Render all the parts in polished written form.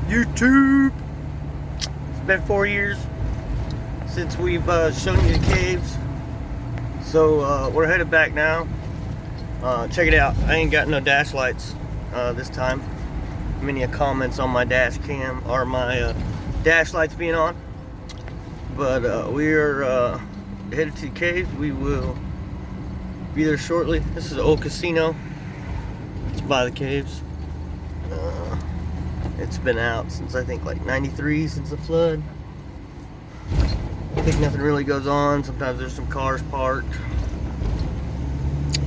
YouTube. It's been 4 years since we've shown you the caves, so we're headed back now. Check it out. I ain't got no dash lights this time. Many comments on my dash cam or my dash lights being on, but we are headed to the caves. We will be there shortly. This is an old casino. It's by the caves. It's been out since I think like '93, since the flood. I think nothing really goes on. Sometimes there's some cars parked.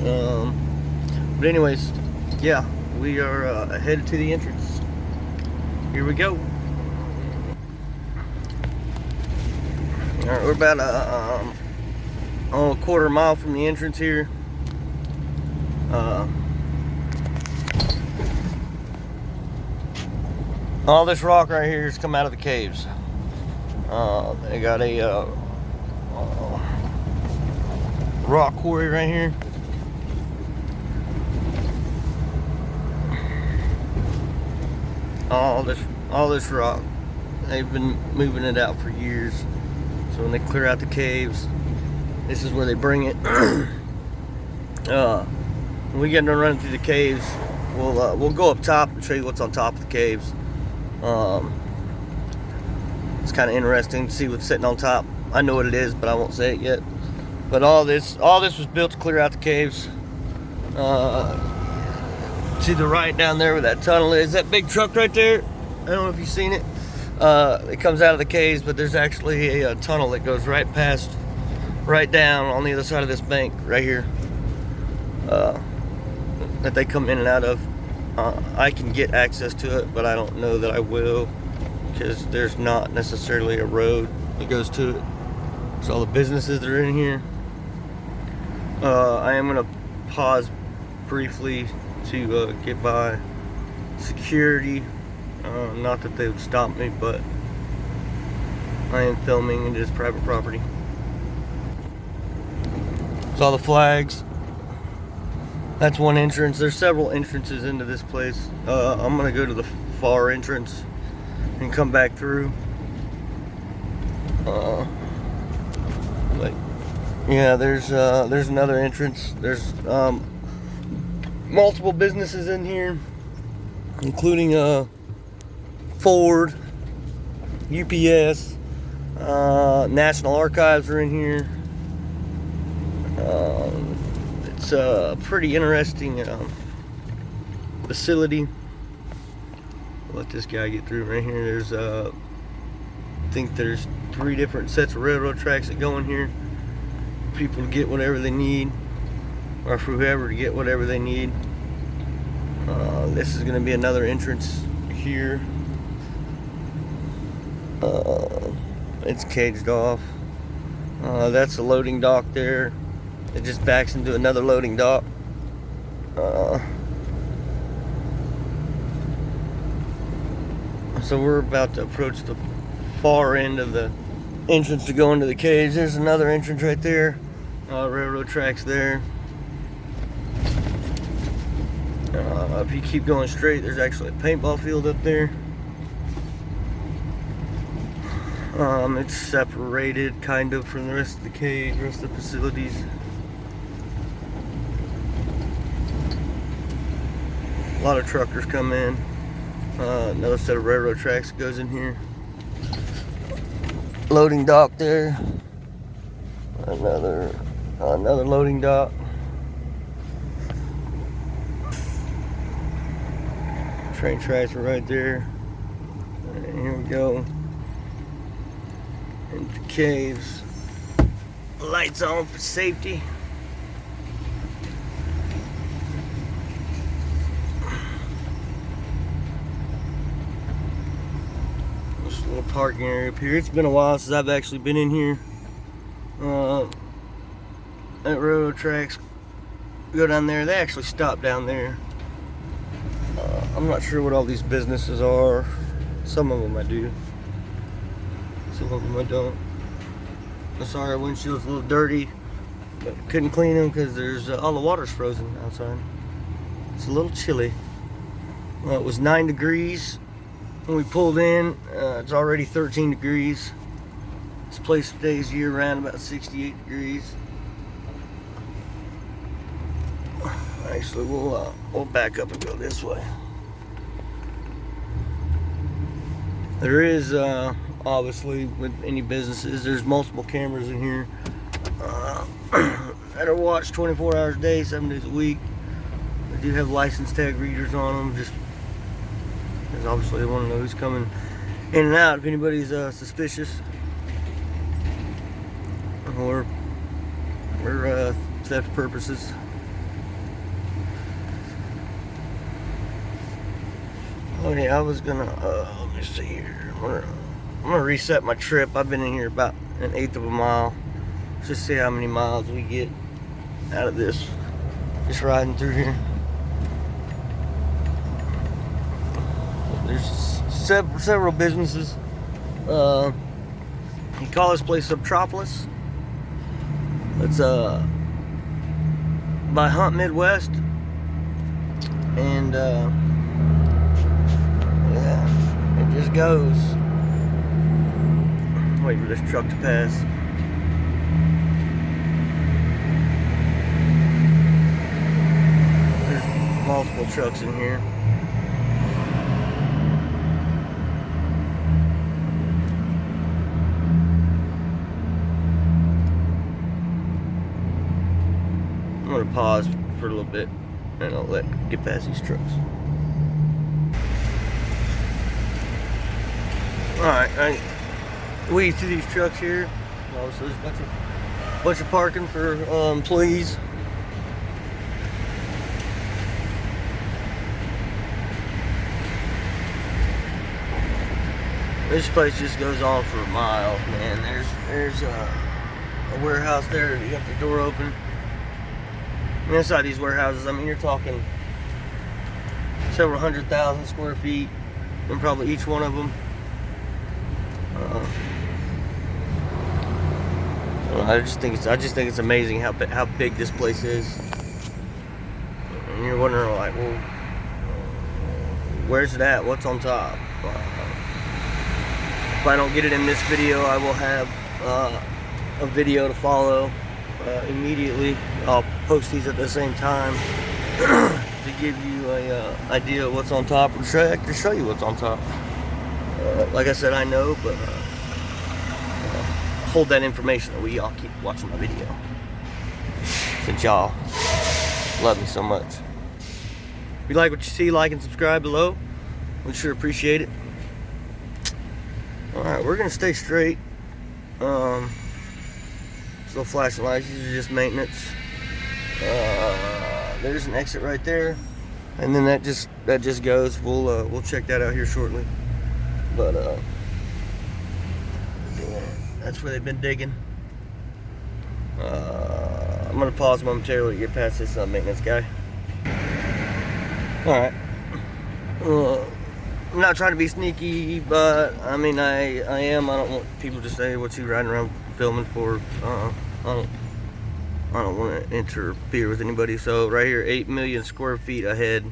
But anyways, yeah, we are headed to the entrance. Here we go. Alright, we're about a quarter mile from the entrance here. All this rock right here has come out of the caves. They got a rock quarry right here. All this rock, they've been moving it out for years. So when they clear out the caves, this is where they bring it. When we get done running through the caves, we'll go up top and show you what's on top of the caves. It's kind of interesting to see what's sitting on top. I know what it is, but I won't say it yet. But all this was built to clear out the caves. To the right down there where that tunnel is, that big truck right there, I don't know if you've seen it. It comes out of the caves, but there's actually a tunnel that goes right down on the other side of this bank right here, that they come in and out of. I can get access to it, but I don't know that I will, because there's not necessarily a road that goes to it. So all the businesses that are in here. I am going to pause briefly to get by security. Not that they would stop me, but I am filming and it is private property. It's all the flags. That's one entrance. There's several entrances into this place. I'm gonna go to the far entrance and come back through. But yeah, there's another entrance. There's multiple businesses in here, including Ford, UPS, National Archives are in here. It's a pretty interesting facility. I'll let this guy get through right here. There's I think there's 3 different sets of railroad tracks that go in here. People to get whatever they need, or for whoever to get whatever they need. This is going to be another entrance here. It's caged off. That's the loading dock there. It just backs into another loading dock. So we're about to approach the far end of the entrance to go into the caves. There's another entrance right there. Railroad tracks there. If you keep going straight, there's actually a paintball field up there. It's separated kind of from the rest of the cave, rest of the facilities. A lot of truckers come in. Another set of railroad tracks goes in here. Loading dock there. Another loading dock. Train tracks are right there. And here we go. Into caves. Lights on for safety. Just a little parking area up here. It's been a while since I've actually been in here. That railroad tracks go down there. They actually stop down there. I'm not sure what all these businesses are. Some of them I do. Some of them I don't. I'm sorry, our windshield's a little dirty, but couldn't clean them because there's all the water's frozen outside. It's a little chilly. Well, it was 9 degrees When we pulled in, it's already 13 degrees. This place stays year round about 68 degrees. Actually, we'll back up and go this way. There is, obviously, with any businesses, there's multiple cameras in here that are watched 24 hours a day, 7 days a week. They do have license tag readers on them, just because obviously they want to know who's coming in and out if anybody's suspicious or theft purposes. Okay, I was gonna let me see here. I'm gonna reset my trip. I've been in here about 1/8 of a mile. Let's just see how many miles we get out of this. Just riding through here. There's several businesses. You call this place Subtropolis. It's by Hunt Midwest, and yeah, it just goes. Wait for this truck to pass. There's multiple trucks in here. I'm gonna pause for a little bit and I'll get past these trucks. Alright, we see these trucks here. Obviously there's a bunch of parking for employees. This place just goes on for miles, man. There's a warehouse there. You got the door open. And inside these warehouses, I mean, you're talking several 100,000 square feet, and probably each one of them. I just think it's amazing how big this place is. And you're wondering, like, well, where's it at? What's on top? If I don't get it in this video, I will have a video to follow immediately. I'll post these at the same time to give you a idea of what's on top, and to show you what's on top. Like I said, I know, but hold that information that y'all keep watching my video, since y'all love me so much. If you like what you see, like and subscribe below. We'd sure appreciate it. Alright, we're gonna stay straight. Still flashing lights, these are just maintenance. There's an exit right there, and then that just goes. We'll check that out here shortly. But yeah, that's where they've been digging. I'm gonna pause momentarily to get past this maintenance guy. Alright. I'm not trying to be sneaky, but I mean I am. I don't want people to say, "What's he riding around filming for?" I don't want to interfere with anybody. So right here, 8 million square feet ahead.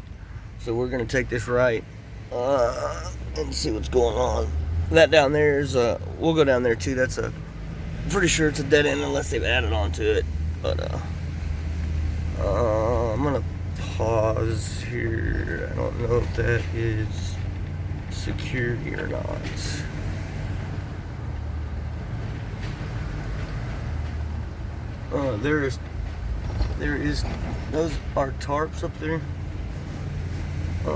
So we're gonna take this right and see what's going on. That down there is we'll go down there too. That's pretty sure it's a dead end unless they've added on to it. But I'm gonna pause here. I don't know if that is security or not. There is those are tarps up there. I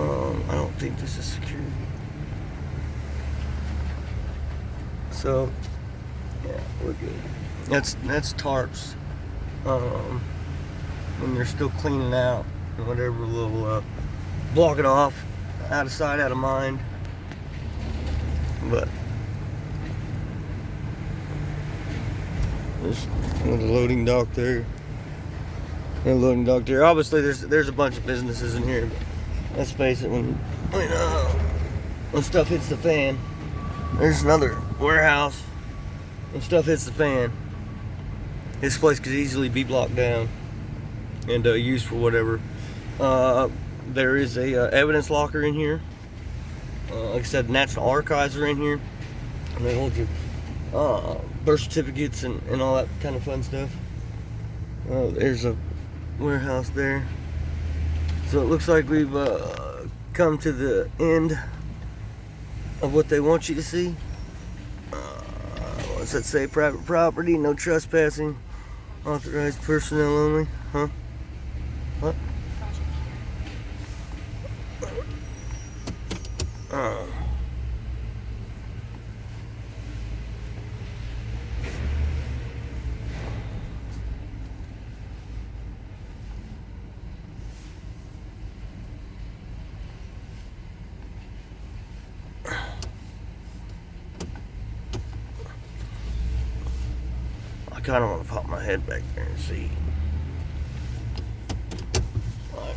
don't think this is security. So yeah, we're good. That's tarps. When they're still cleaning out and whatever, we'll block it off, out of sight, out of mind. But there's another loading dock there. Another loading dock there. Obviously, there's a bunch of businesses in here. But let's face it, when stuff hits the fan, there's another warehouse. When stuff hits the fan, this place could easily be blocked down and used for whatever. There is a evidence locker in here. Like I said, the National Archives are in here, and they hold your birth certificates and all that kind of fun stuff. There's a warehouse there. So it looks like we've come to the end of what they want you to see. What's that say? Private property, no trespassing, authorized personnel only. Huh? What? I kind of want to pop my head back there and see. Right.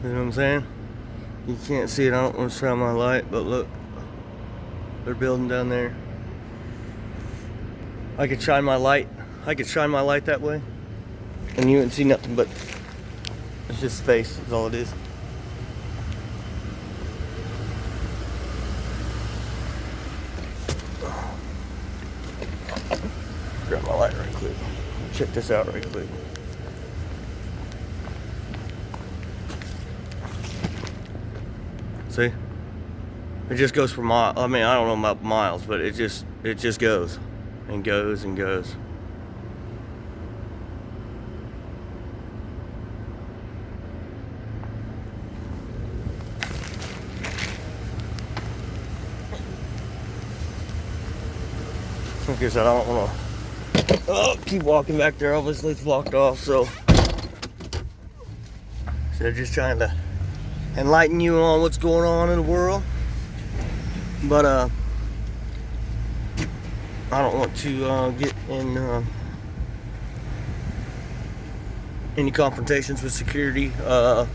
You know what I'm saying? You can't see it. I don't want to shine my light, but look. They're building down there. I could shine my light. That way, and you wouldn't see nothing but it's just space. Is all it is. Grab my light right quick. Check this out right quick. See? It just goes for miles. I mean, I don't know about miles, but it just goes and goes and goes. Like I said, I don't want to keep walking back there. Obviously, it's blocked off, so they're just trying to enlighten you on what's going on in the world. But I don't want to get in any confrontations with security. And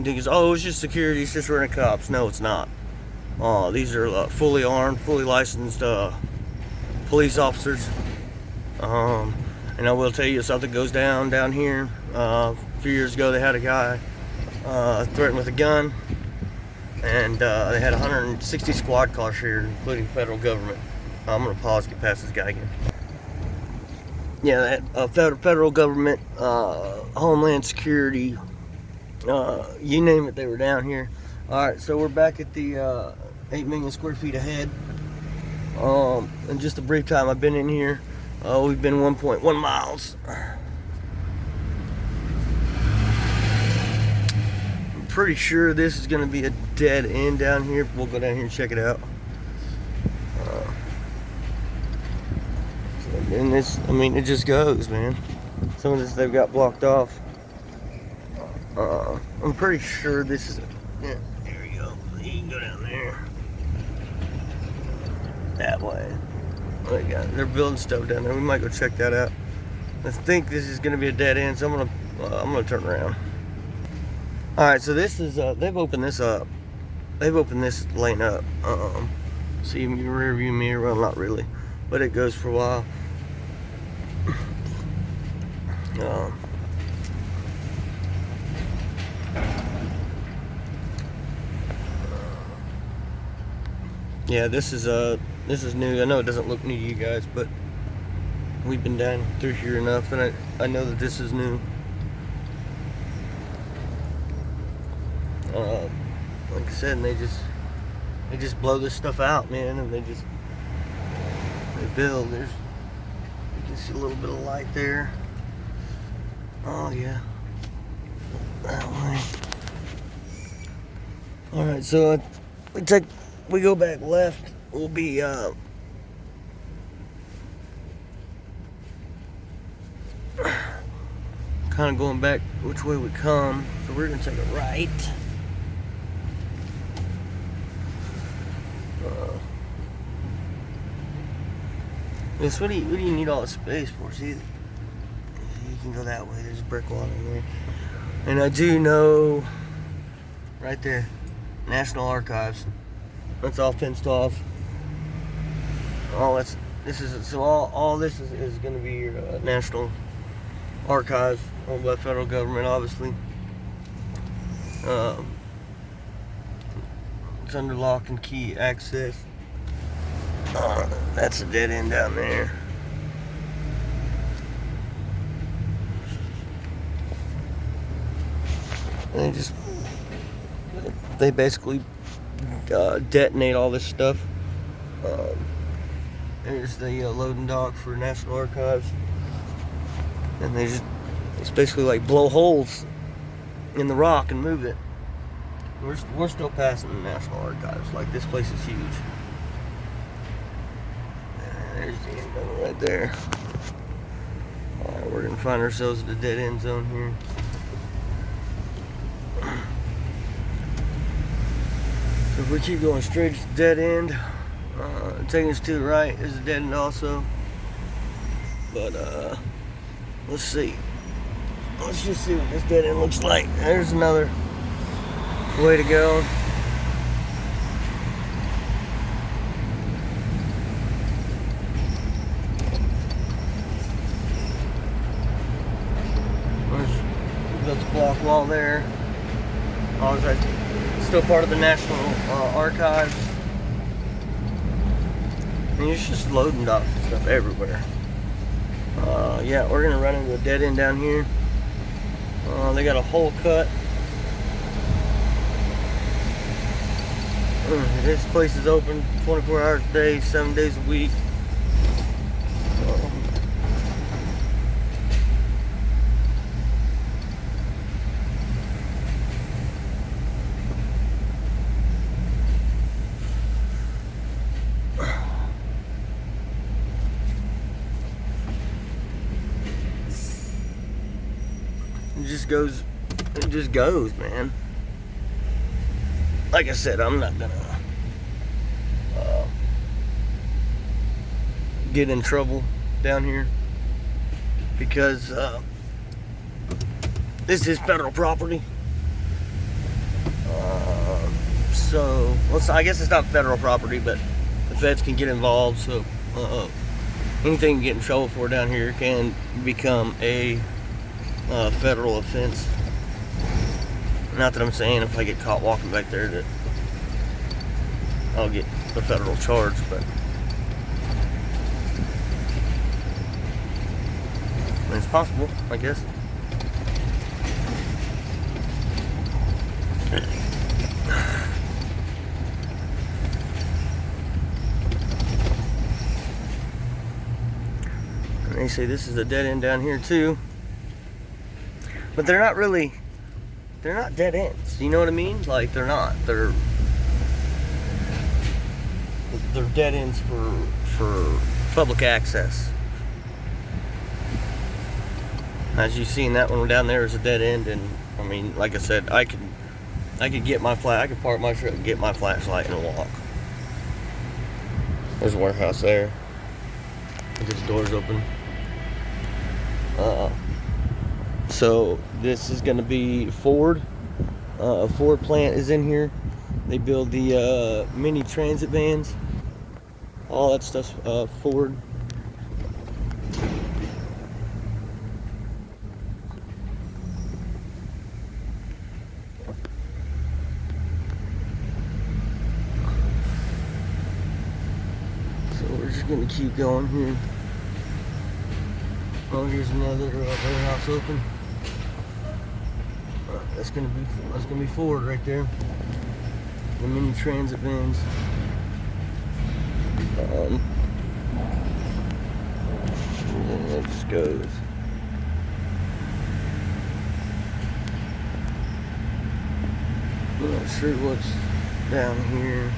think it's, oh, it's just security, it's just running cops. No, it's not. These are fully armed, fully licensed police officers. And I will tell you, if something goes down here. A few years ago, they had a guy threatened with a gun. And they had 160 squad cars here, including federal government. I'm gonna pause, get past this guy again. Yeah, that federal government, Homeland Security, you name it, they were down here. All right, so we're back at the 8 million square feet ahead. In just a brief time I've been in here, we've been 1.1 miles. Pretty sure this is going to be a dead end down here. We'll go down here and check it out. And this, I mean, it just goes, man. Some of this they've got blocked off. I'm pretty sure this is yeah, there you go. You can go down there. That way. They're building stuff down there. We might go check that out. I think this is going to be a dead end, so I'm gonna turn around. All right, so this is they've opened this up. They've opened this lane up. See rear view mirror, well, not really, but it goes for a while. Yeah, this is new. I know it doesn't look new to you guys, but we've been down through here enough that I know that this is new. Like I said, and they just blow this stuff out, man, and they build. You can see a little bit of light there. Oh yeah, that way. All right, so we go back left. We'll be kind of going back which way we come. So we're gonna take a right. Yes, what do you need all the space for? See, you can go that way. There's a brick wall in there. And I do know right there, National Archives. That's all fenced off. All this is so all this is going to be your National Archives, owned by the federal government, obviously. It's under lock and key access. That's a dead end down there. They basically detonate all this stuff. There's the loading dock for National Archives, and it's basically like blow holes in the rock and move it. We're still passing the National Archives. Like, this place is huge. There's the end of it right there. We're gonna find ourselves at the dead end zone here. So if we keep going straight, it's the dead end. Taking us to the right is a dead end also. But let's see. Let's just see what this dead end looks like. There's another way to go. There's the block wall there. Still part of the National Archives. And it's just loading docks and stuff everywhere. Yeah, we're gonna run into a dead end down here. They got a hole cut. This place is open 24 hours a day, 7 days a week. It just goes, man. Like I said, I'm not gonna get in trouble down here because this is federal property. So, I guess it's not federal property, but the feds can get involved. So, anything you get in trouble for down here can become a federal offense. Not that I'm saying if I get caught walking back there that I'll get a federal charge, but it's possible, I guess. And they say this is a dead end down here too. But they're not dead ends. You know what I mean? Like, they're not. They're dead ends for public access. As you've seen, that one down there is a dead end, and I mean, like I said, I could get my I could park my truck and get my flashlight and walk. There's a warehouse there. This door's open. So this is going to be Ford. A Ford plant is in here. They build the mini transit vans. All that stuff's Ford. So we're just going to keep going here. Oh, here's another warehouse open. That's gonna be Ford right there. The mini transit vans. And it just goes. I'm not sure what's down here.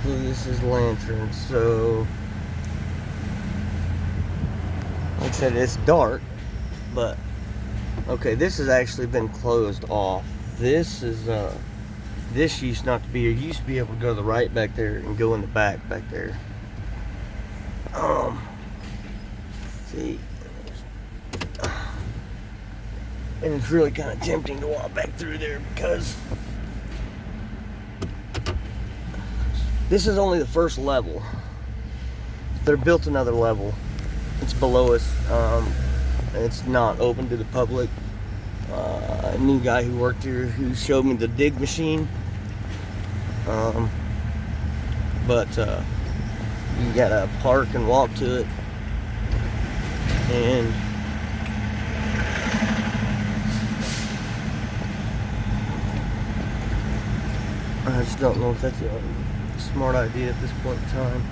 This is Lantern, so like I said, it's dark, but okay, this has actually been closed off. This is This used not to be. You used to be able to go to the right back there and go in the back there. See, and it's really kind of tempting to walk back through there because this is only the first level. They're built another level. It's below us. It's not open to the public. A new guy who worked here who showed me the dig machine. But you gotta park and walk to it. And I just don't know if that's a smart idea at this point in time.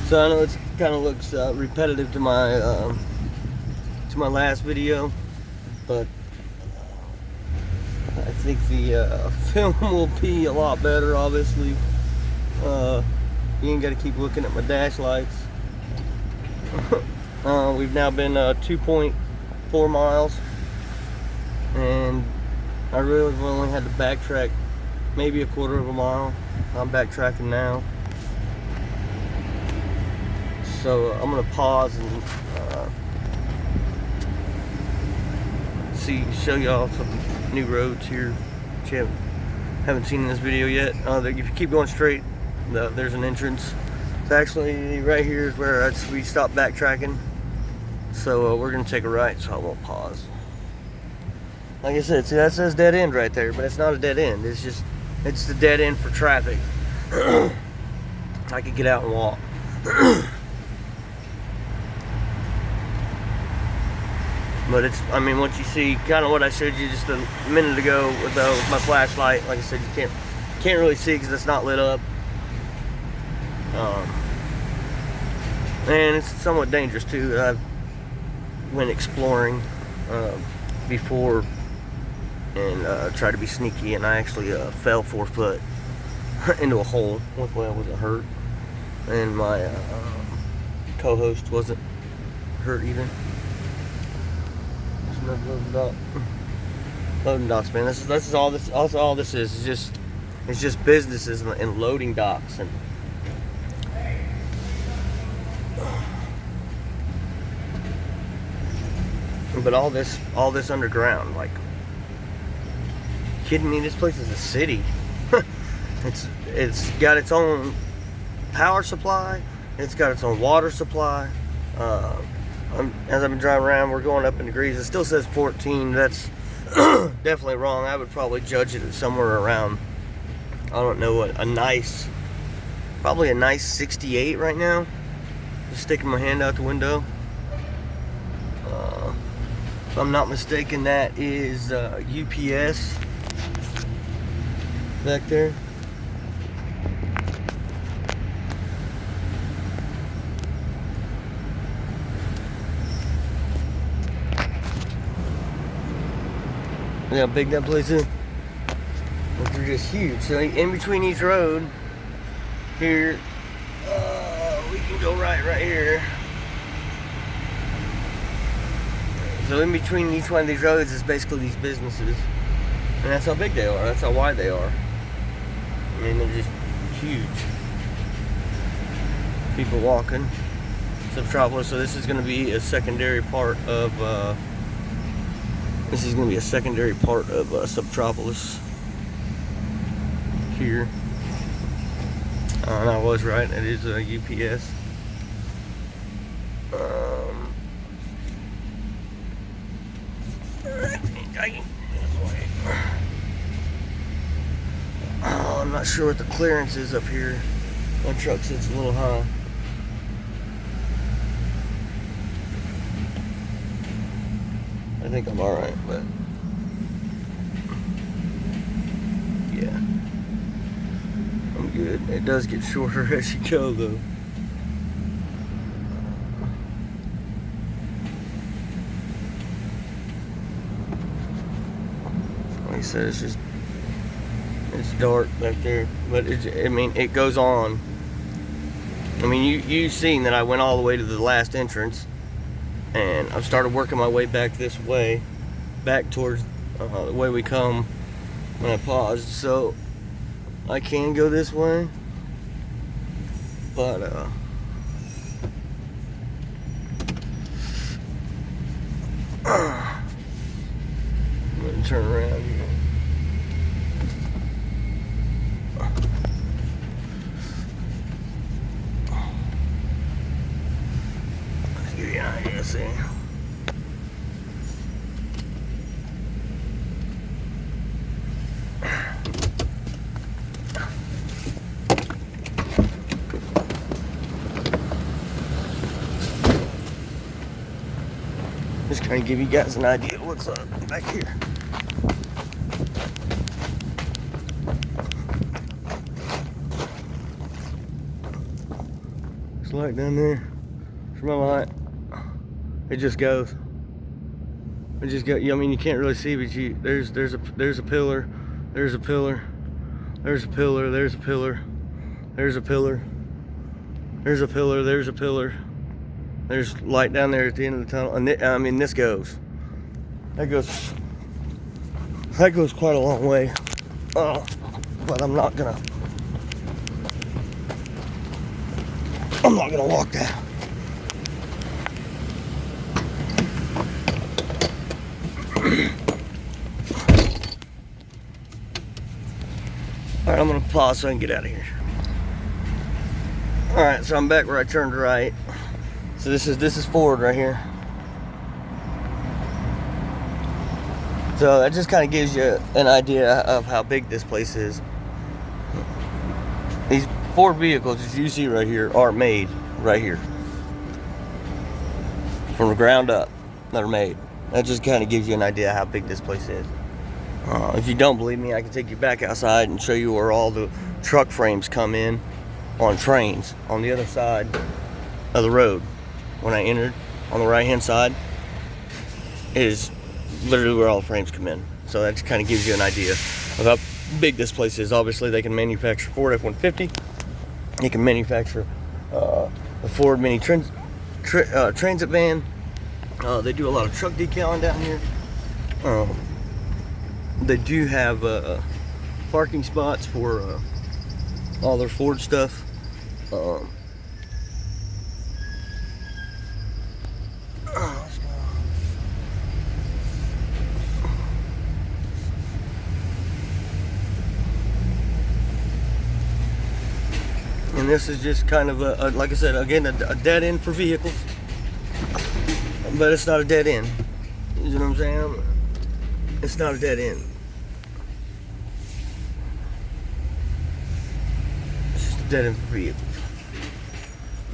So I know it kind of looks repetitive to my last video, but I think the film will be a lot better. Obviously, you ain't got to keep looking at my dash lights. We've now been 2.4 miles, and I really have only had to backtrack maybe a quarter of a mile. I'm backtracking now. So I'm gonna pause and show y'all some new roads here that you haven't seen in this video yet. If you keep going straight, there's an entrance. It's actually right here is where we stopped backtracking. So we're gonna take a right, so I won't pause. Like I said, see that says dead end right there, but it's not a dead end. It's the dead end for traffic. I could get out and walk. But I mean, once you see kind of what I showed you just a minute ago with my flashlight, like I said, you can't really see because it's not lit up. And it's somewhat dangerous too. I've went exploring before and tried to be sneaky, and I actually fell 4 foot into a hole. Luckily I wasn't hurt, and my co-host wasn't hurt either. Loading docks, man. This is all this. Also, all this is it's just businesses and loading docks, and but all this underground. Like, you kidding me? This place is a city. It's got its own power supply. It's got its own water supply. As I've been driving around, we're going up in degrees. It still says 14. That's definitely wrong. I would probably judge it at somewhere around, I don't know what, probably a nice 68 right now. Just sticking my hand out the window. If I'm not mistaken, that is UPS back there. Look how big that place is. They're just huge. So in between each road here, we can go right here. So in between each one of these roads is basically these businesses, and that's how big they are. That's how wide they are. I mean, they're just huge. People walking. Subtropolis. So this is going to be a secondary part of. This is going to be a secondary part of Subtropolis here. And I was right, it is a UPS. I'm not sure what the clearance is up here. My truck sits a little high. I think I'm alright, but yeah, I'm good. It does get shorter as you go, though. Like I said, it's dark back there, but I mean, it goes on. I mean, you've seen that I went all the way to the last entrance, and I've started working my way back this way, back towards the way we come when I paused. So I can go this way, but I'm gonna turn around here. Let's give you an idea, see. Just kind of give you guys an idea of what's back here. There's a light down there. There's my light. It just goes. It just go. I mean, you can't really see, but there's a pillar. There's a pillar. There's a pillar. There's a pillar. There's a pillar. There's a pillar. There's a pillar. There's light down there at the end of the tunnel, and I mean, this goes. That goes quite a long way. But I'm not gonna walk that. All right, I'm gonna pause so I can get out of here. All right, so I'm back where I turned right. So this is forward right here. So that just kind of gives you an idea of how big this place is. These 4 vehicles that you see right here are made right here. From the ground up, that are made. That just kind of gives you an idea how big this place is. If you don't believe me, I can take you back outside and show you where all the truck frames come in on trains on the other side of the road. When I entered on the right hand side is literally where all the frames come in. So that just kind of gives you an idea of how big this place is. Obviously they can manufacture Ford F-150. They can manufacture the Ford Mini Transit van. They do a lot of truck decaling down here. They do have parking spots for all their Ford stuff. And this is just kind of like I said, again, a dead end for vehicles, but it's not a dead end. You know what I'm saying? It's not a dead end. It's just a dead end for vehicles.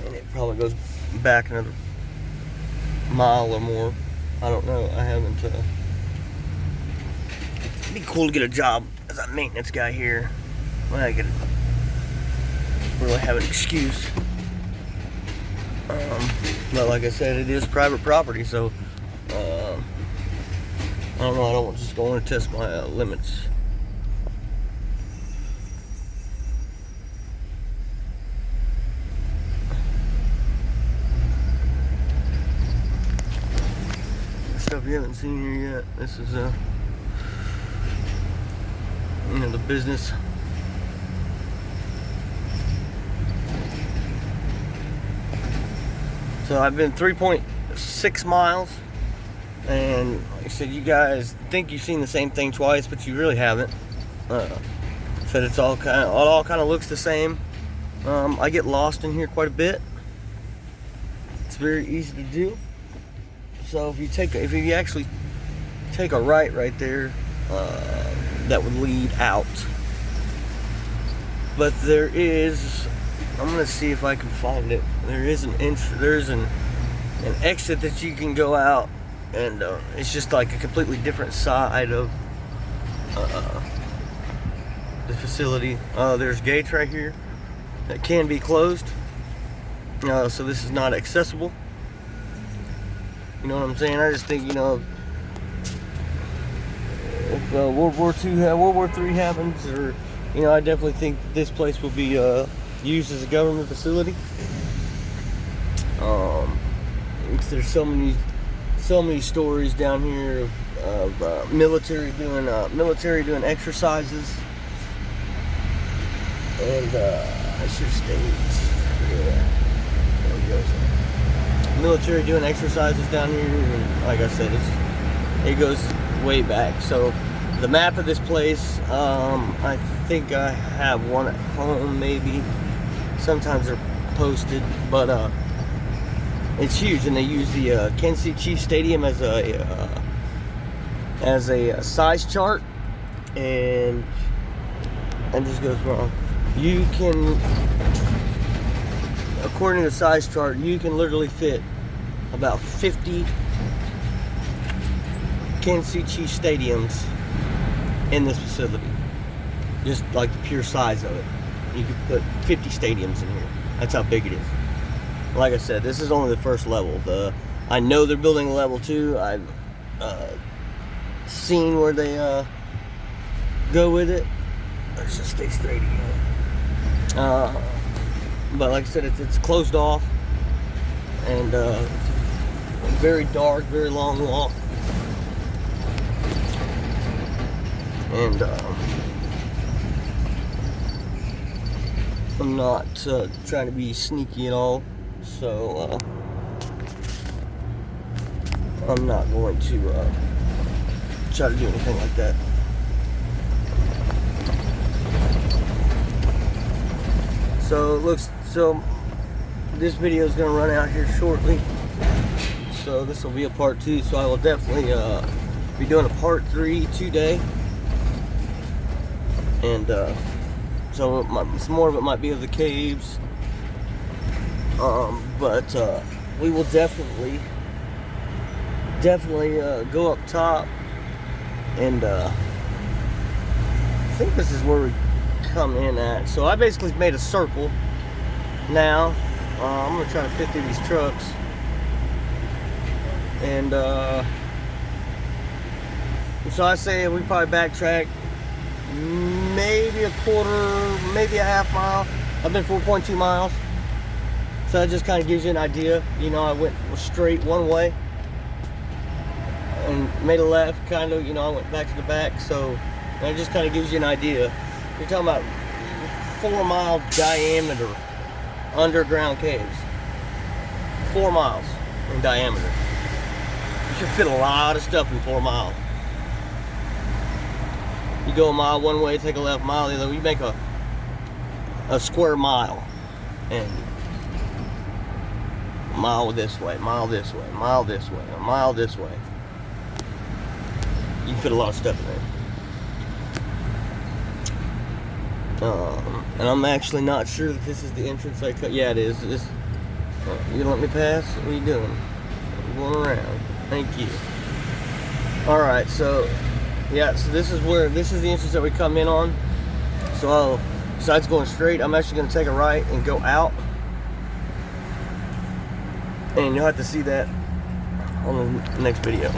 And it probably goes back another mile or more. I don't know. I haven't. It'd be cool to get a job as a maintenance guy here. Well, I could really have an excuse. But like I said, it is private property, so I don't know. I don't just want to test my limits. Stuff you haven't seen here yet. This is you know, the business. So I've been 3.6 miles, and like I said, you guys think you've seen the same thing twice, but you really haven't. Said it all kind of looks the same. I get lost in here quite a bit. It's very easy to do. So if you actually take a right there, that would lead out. But there is, I'm gonna see if I can find it. There's an exit that you can go out, and it's just like a completely different side of the facility. There's gates right here that can be closed, so this is not accessible. You know what I'm saying? I just think, you know, if World War III happens, or, you know, I definitely think this place will be used as a government facility. there's so many stories down here of military doing exercises, and I should stage. Yeah, there he goes. Military doing exercises down here, and like I said, it goes way back. So the map of this place, I think I have one at home, maybe. Sometimes they're posted, but it's huge, and they use the Kansas City Chiefs Stadium as a size chart, and this goes wrong. You can, according to the size chart, you can literally fit about 50 Kansas City Chiefs stadiums in this facility. Just like the pure size of it. You could put 50 stadiums in here. That's how big it is. Like I said, this is only the first level. I know they're building a level 2. I've seen where they go with it. Let's just stay straight again. But like I said, it's closed off, and very dark, very long walk, and I'm not trying to be sneaky at all, so I'm not going to try to do anything like that. So this video is going to run out here shortly, so this will be a part 2, so I will definitely be doing a part 3 today, and so some more of it might be of the caves, but we will definitely go up top, and I think this is where we come in at. So I basically made a circle now. I'm gonna try to fit through these trucks, and so I say we probably backtrack maybe a quarter, maybe a half mile. I've been 4.2 miles, so that just kind of gives you an idea. You know, I went straight one way and made a left, kind of, you know, I went back to the back, so that just kind of gives you an idea. You're talking about 4-mile diameter underground caves. 4 miles in diameter. You should fit a lot of stuff in 4 miles. You go a mile one way, take a left, mile the other. You make a square mile, and a mile this way, mile this way, mile this way, a mile this way. You can fit a lot of stuff in there. And I'm actually not sure that this is the entrance I cut. Yeah, it is. You don't let me pass? What are you doing? I'm going around. Thank you. Alright, so yeah, so this is the entrance that we come in on. So besides going straight, I'm actually going to take a right and go out. And you'll have to see that on the next video.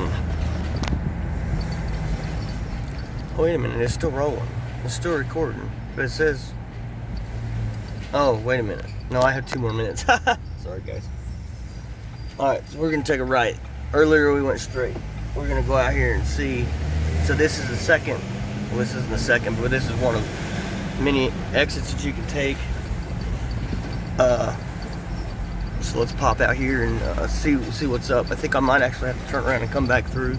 Oh, wait a minute, it's still rolling. It's still recording. But it says, oh, wait a minute. No, I have 2 more minutes. Sorry, guys. Alright, so we're going to take a right. Earlier we went straight. We're going to go out here and see. So this is the second. Well, this isn't the second, but this is one of many exits that you can take. So let's pop out here and see what's up. I think I might actually have to turn around and come back through,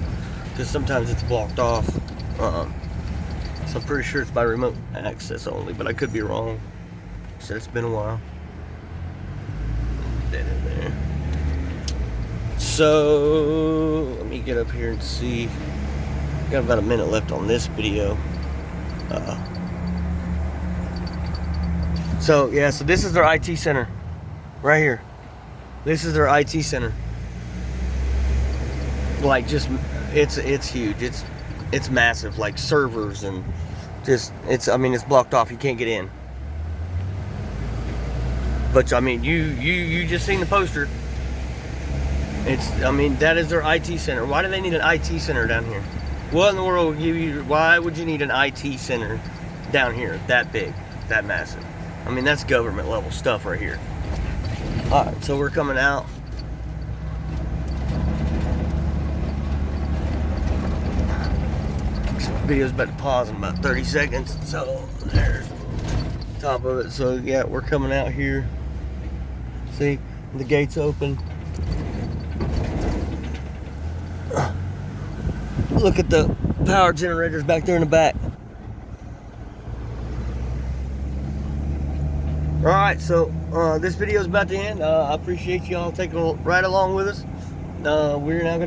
because sometimes it's blocked off. So I'm pretty sure it's by remote access only, but I could be wrong. So it's been a while. Dead in there. So let me get up here and see. Got about a minute left on this video. So yeah, so this is their IT center, right here. This is their IT center. Like, just it's huge. It's massive, like servers and just it's blocked off. You can't get in. But I mean, you just seen the poster. That is their IT center. Why do they need an IT center down here? What in the world would give you? Why would you need an IT center down here, that big, that massive? I mean, that's government level stuff right here. All right, so we're coming out, This video's about to pause in about 30 seconds. So there's top of it. So yeah, we're coming out here. See, the gate's open. Look at the power generators back there in the back. Alright, so this video is about to end. I appreciate y'all taking a ride along with us. We're now going to